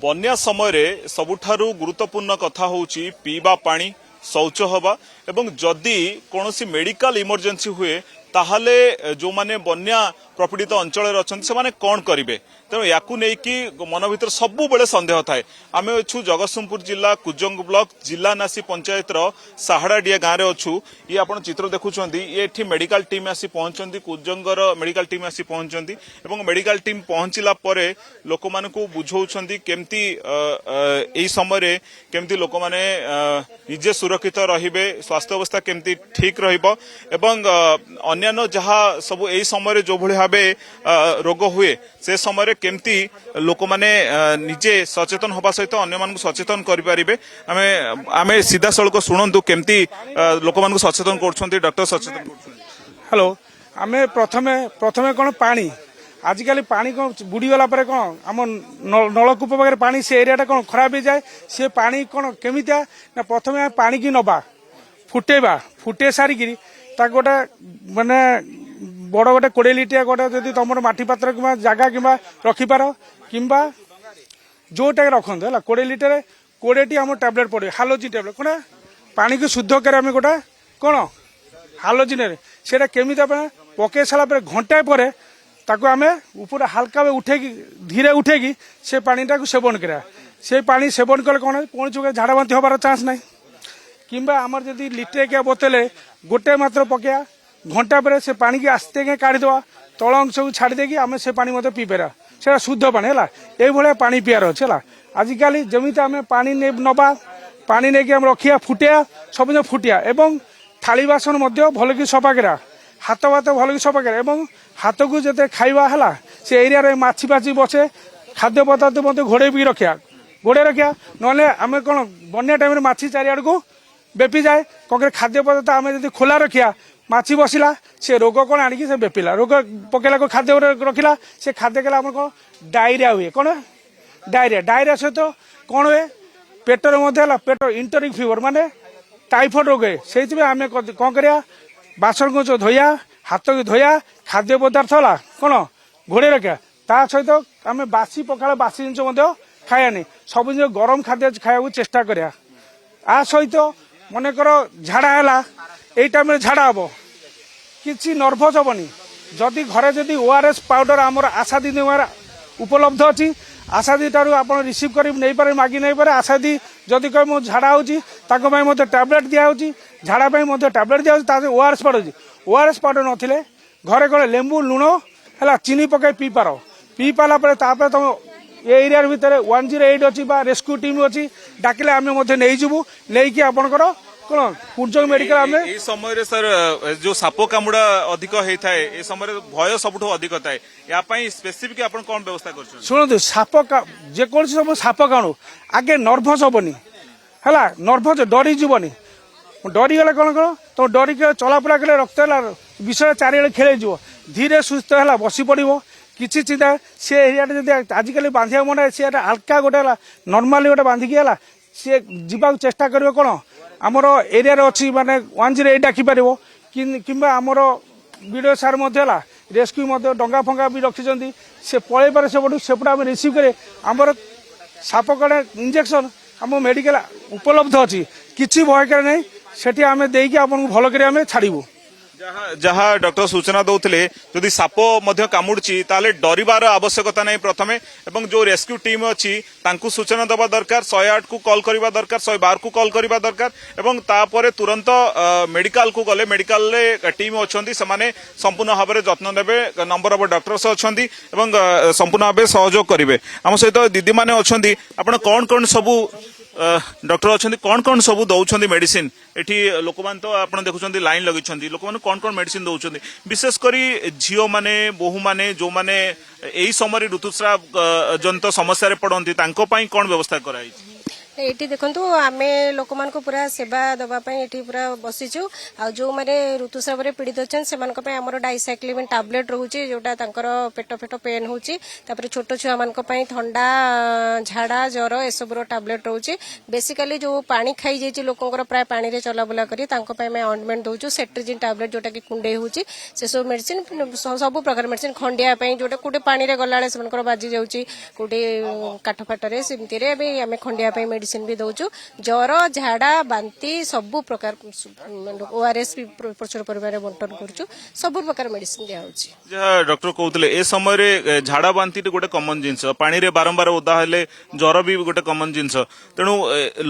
बन्या समय सबुठारु गुरुत्वपूर्ण कथा होउची पीबा पानी शौच हवा एवं जदि कौनसी मेडिकल इमरजेंसी हुए ताहले जो माने बन्या प्रपीड़ित अंचल अच्छा से कौन करेंगे तेणु या मन भर सब बेले सन्देह थाए आम अच्छु जगतसिंहपुर जिला कुजंग ब्लॉक जिला नासी पंचायत साहाड़ाडिया गाँव में अच्छु ये आप चित्र देखुं ये मेडिकल टीम आसी पहुंचती कुजंगर मेडिकल टीम आसी पहुंचती मेडिकल टीम पहुंचला लोक मान बुझाऊँच केमती यही समय केमती लोक मैंने निजे सुरक्षित रे स्वास्थ्य अवस्था केमती ठीक रन्य जहाँ सब यही समय जो भाई भाव रोग हुए से समय केमती लोक माने निजे सचेतन होगा सहित अन्य मानक सचेतन करें आम सीधा सड़क शुणु केमती लोक मानक सचेतन कर डॉक्टर सचेतन कर। हेलो आम प्रथमे प्रथमे कौन पानी आजिकल पानी कौन बुड़ीगला कौन आम नलकूप पाखे पानी से एरिया कौन खराब हो जाए सी पानी कौन केमितिया ना प्रथमे पानी की नवा फुटेबा फुटे सारिकी गोटे माने बड़ गोटे 20 लिटिया गोटे जदि तुम माटी पात्र कि जगह कि रखिपार कि जोटा रखते है 20 लिटर 20 आम टैबलेट पड़े हालोजिन टैबलेट कौन पानी को शुद्ध कर गोटे कौन हालोजिन से केमी पकई सारापर घंटाए पर आम ऊपर हल्का उठे धीरे उठे से पानीटा को सेवन करा से पानी सेवन कले कौन कौन चुके झाड़ा बांति हबार चान्स ना कि आमर जदि लिटे क्या बोतले गोटे मात्र पकया घंटा पर से पानी की आस्ते के काढ़ीदवा तल अंश को छाड़ी आम से पानी मत पीपेरा से शुद्ध पानी है ये पानी पीआर अच्छे है आजिकल जमी आम पानी नवा पानी नहीं आम रखिया फुटिया सब फुटिया एवं थाली बासन भल कि सफा करा हाथ भात भल कि सफा करा हाथ को जिते खाइबा है से एरिया माछी फाछी बसे खाद्य पदार्थ मत घोड़े भी रखा ना आम कौन बन्या टाइम माछी चारिआड़ को बेपी जाए कौन खाद्य पदार्थ आम जब खोला रखिया माछी बसला से रोग कौन आणिकी से बेपिला रोग पकेला को खाद्य रखिला से खाद्य कला आम कौन डायरिया हुए कौन डायरिया सहित कौन हुए पेटर पेट इंटरिक फीवर माने टाइफॉइड रोग है से आम कौन करा बासन को धोया हाथ को धोया खाद्य पदार्थ है कौन घोड़े रखा ता सहित आम बासी पखाड़ बासी जिन खायानी सब जिन गरम खाद्य खाया चेष्टा करा आ सहित मनकर झाड़ा है यही टाइम झाड़ा हम कि नर्भस हेनी जदि घरे जदि ओआरएस पाउडर आमर आशादी उपलब्ध अच्छी आशादी ठार आप रिसीव कर नहीं पारे मागी नहीं पारे आशादी जदि कह मो झाड़ा होती टैबलेट दिखाई झाड़ा टैबलेट दिखाई ओआरएस पाउडर ओआरएस पाउडर नथिले घरे घरे लेंबू लुण है चीनी पकई पी पारा तुम ये एरिया भितर 108 अच्छी रेस्क्यू टीम अच्छी डाकिले आम नहीं जीवु नहीं आपंकर कौन कुजंग मेडिकल आम समय सर जो साप कामुड़ा अधिक होता है ये समय भय सब अधिक थाए या स्पेसिफिक आप कौन व्यवस्था कर शुणु साप जेको सब साप काणु आगे नर्भस हेनी है नर्भस डरी जीवनी डरीगले कौन कौन तुम डरिक चलाफुला कले रक्त विषय चारिड़े खेल धीरे सुस्थ है बसी पड़ो किसी चिंता सी एरिया आजिकल बांधा मन सी हल्का गोटे नर्माली गोटे बांधिकी है सी जा चेष्टा कर कौन आमर एरिया अच्छी माने 108 डाकिपर कि आमर वीडियो सार रेस्क्यू डंगा फंगा भी रखी से पलि पारे सेपटे आम रिसीव करे आमर साप कड़े इंजेक्शन आम मेडिकल उपलब्ध अच्छी किसी भयकार नहीं सेठी आम देकी आपन भल कर आम छाड़ू जहाँ डॉक्टर सूचना दौले जदि साप कामुड़ी ताले डरबार आवश्यकता नहीं प्रथमे एवं जो रेस्क्यू टीम अच्छी तांकु सूचना दबा दरकार 108 को कॉल करबा दरकार 112 को कॉल करबा दरकार एवं तापर तुरंत मेडिकल को गले मेडिकल टीम अच्छी से संपूर्ण भाव में जत्न नेबे नंबर ऑफ डॉक्टर्स अच्छा संपूर्ण भाव सहयोग करेंगे आम सहित दीदी मैंने अच्छा आप कौन कौन सबू डॉक्टर अच्छा कौन कौन सब दौरान मेडिसिन एठी लोक मान तो आप देखुं लाइन लगी लोक मैंने कौन कौन मेडिसिन दौरान विशेषकर झील मैंने बोहू मैंने जो मैंने यही समय ऋतुस्राव जनित समस्या पड़ती कौन व्यवस्था कराई ଏଇଠି ଦେଖନ୍ତୁ ଆମେ ଲୋକମାନଙ୍କୁ ପୁରା ସେବା ଦେବା ପାଇଁ ଏଠି ପୁରା ବସିଛୁ ଆଉ ଯେଉଁମାନେ ଋତୁସ୍ରାବରେ ପୀଡ଼ିତ ଅଛନ୍ତି ସେମାନଙ୍କ ପାଇଁ ଆମର ଡାଇସାଇକ୍ଲିମିନ୍ ଟାବଲେଟ୍ ରହୁଛି ଯେଉଁଟା ତାଙ୍କର ପେଟ ପେନ୍ ହେଉଛି ତାପରେ ଛୋଟ ଛୁଆମାନଙ୍କ ପାଇଁ ଥଣ୍ଡା ଝାଡ଼ା ଜ୍ୱର ଏସବୁର ଟାବଲେଟ୍ ରହୁଛି ବେସିକାଲି ଯେଉଁ ପାଣି ଖାଇଯାଇଛି ଲୋକଙ୍କର ପ୍ରାୟ ପାଣିରେ ଚଲାବୁଲା କରି ତାଙ୍କ ପାଇଁ ଆମେ ଅଏଣ୍ଟମେଣ୍ଟ ଦେଉଛୁ ସେଟ୍ରିଜିନ୍ ଟାବଲେଟ୍ ଯେଉଁଟାକି କୁଣ୍ଡେଇ ହେଉଛି ସେସବୁ ମେଡିସିନ୍ ସବୁ ପ୍ରକାର ମେଡିସିନ୍ ଖଣ୍ଡିଆ ପାଇଁ ଯେଉଁଟା କୋଉଠି ପାଣିରେ ଗଲାବେଳେ ସେମାନଙ୍କର ବାଜି ଯାଉଛି କୋଉଠି କାଠ ଫାଟରେ ସେମିତିରେ ବି ଆମେ ଖଣ୍ଡିଆ ପାଇଁ ମେଡିସିନ୍ ବି ଦଉଛୁ ଜ୍ୱର ଝାଡ଼ା ବାନ୍ତି ସବୁ ପ୍ରକାର ORS ବି ପ୍ରଚୁର ପରିମାଣରେ ବଣ୍ଟନ କରୁଛୁ ସବୁ ପ୍ରକାର ମେଡିସିନ୍ ଦିଆହଉଛି ଯାହା ଡକ୍ଟର କହୁଥିଲେ ଏ ସମୟରେ ଝାଡ଼ା ବାନ୍ତି ଗୋଟେ କମନ ଜିନିଷ ପାଣିରେ ବାରମ୍ବାର ଓଦା ହେଲେ ଜ୍ୱର ବି ଗୋଟେ କମନ ଜିନିଷ ତେଣୁ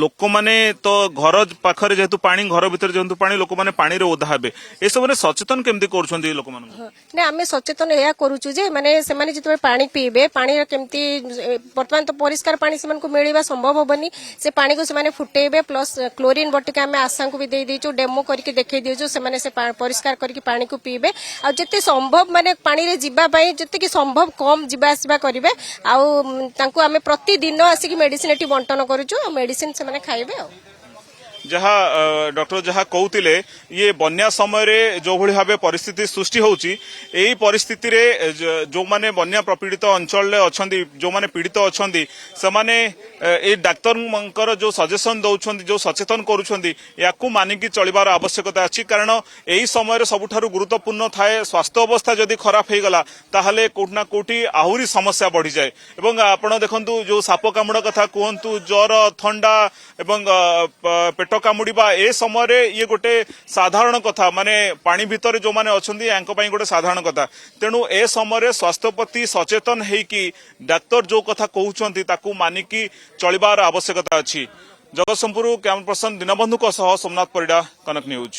ଲୋକମାନେ ତ ଘର ପାଖରେ ଯେହେତୁ ପାଣି ଘର ଭିତରେ ଯେହେତୁ ପାଣି ଲୋକମାନେ ପାଣିରେ ଓଦା ହେବେ ଏସବୁରେ ସଚେତନ କେମିତି କରୁଛନ୍ତି ଲୋକମାନଙ୍କୁ ନା ଆମେ ସଚେତନ ଏହା କରୁଛୁ ଯେ ମାନେ ସେମାନେ ଯେତେବେଳେ ପାଣି ପିଇବେ ପାଣିର କେମିତି ବର୍ତ୍ତମାନ ତ ପରିଷ୍କାର ପାଣି ସେମାନଙ୍କୁ ମିଳିବା ସମ୍ଭବ ହବନି ସେ ପାଣିକୁ ସେମାନେ ଫୁଟେଇବେ ପ୍ଲସ୍ କ୍ଲୋରିନ୍ ବଟିକା ଆମେ ଆଶାଙ୍କୁ ବି ଦେଇଦେଇଛୁ ଡେମୋ କରିକି ଦେଖେଇ ଦେଇଛୁ ସେମାନେ ସେ ପରିଷ୍କାର କରିକି ପାଣିକୁ ପିଇବେ ଆଉ ଯେତେ ସମ୍ଭବ ମାନେ ପାଣିରେ ଯିବା ପାଇଁ ଯେତିକି ସମ୍ଭବ କମ୍ ଯିବା ଆସିବା କରିବେ ଆଉ ତାଙ୍କୁ ଆମେ ପ୍ରତିଦିନ ଆସିକି ମେଡିସିନ୍ ଏଠି ବଣ୍ଟନ କରୁଛୁ ଆଉ ମେଡିସିନ୍ ସେମାନେ ଖାଇବେ ଆଉ ଯାହା ଡକ୍ଟର ଯାହା କହୁଥିଲେ ଇଏ ବନ୍ୟା ସମୟରେ ଯୋଉଭଳି ଭାବେ ପରିସ୍ଥିତି ସୃଷ୍ଟି ହେଉଛି ଏହି ପରିସ୍ଥିତିରେ ଯୋଉମାନେ ବନ୍ୟା ପ୍ରପୀଡ଼ିତ ଅଞ୍ଚଳରେ ଅଛନ୍ତି ଯୋଉମାନେ ପୀଡ଼ିତ ଅଛନ୍ତି ସେମାନେ এই ডাক্তারଙ୍କର ଯୋଉ ସଜେସନ ଦଉଛନ୍ତି ଯୋଉ ସଚେତନ କରୁଛନ୍ତି ୟାକୁ ମାନିକି ଚଳିବାର ଆବଶ୍ୟକତା ଅଛି କାରଣ ଏହି ସମୟରେ ସବୁଠାରୁ ଗୁରୁତ୍ୱପୂର୍ଣ୍ଣ ଥାଏ ସ୍ୱାସ୍ଥ୍ୟ ଅବସ୍ଥା ଯଦି ଖରାପ ହେଇଗଲା ତାହେଲେ କୋଉଠି ନା କୋଉଠି ଆହୁରି ସମସ୍ୟା ବଢିଯାଏ ଏବଂ ଆପଣ ଦେଖନ୍ତୁ ଯୋଉ ସାପ କାମୁଡା କଥା କୁହନ୍ତୁ ଜ୍ୱର ଥଣ୍ଡା ଏବଂ ପେଟ କାମୁଡିବା ଏ ସମୟରେ ଇଏ ଗୋଟେ ସାଧାରଣ କଥା ମାନେ ପାଣି ଭିତରେ ଯୋଉମାନେ ଅଛନ୍ତି ୟାଙ୍କ ପାଇଁ ଗୋଟେ ସାଧାରଣ କଥା ତେଣୁ ଏ ସମୟରେ ସ୍ୱାସ୍ଥ୍ୟ ପ୍ରତି ସଚେତନ ହେଇକି ଡାକ୍ତର ଯୋଉ କଥା କହୁଛନ୍ତି ତାକୁ ମାନିକି ଚଳିବାର ଆବଶ୍ୟକତା ଅଛି ଜଗତସିଂହପୁର କ୍ୟାମରା ପର୍ସନ ଦୀନବନ୍ଧୁଙ୍କ ସହ ସୋମନାଥ ପରିଡ଼ା କନକ ନ୍ୟୁଜ।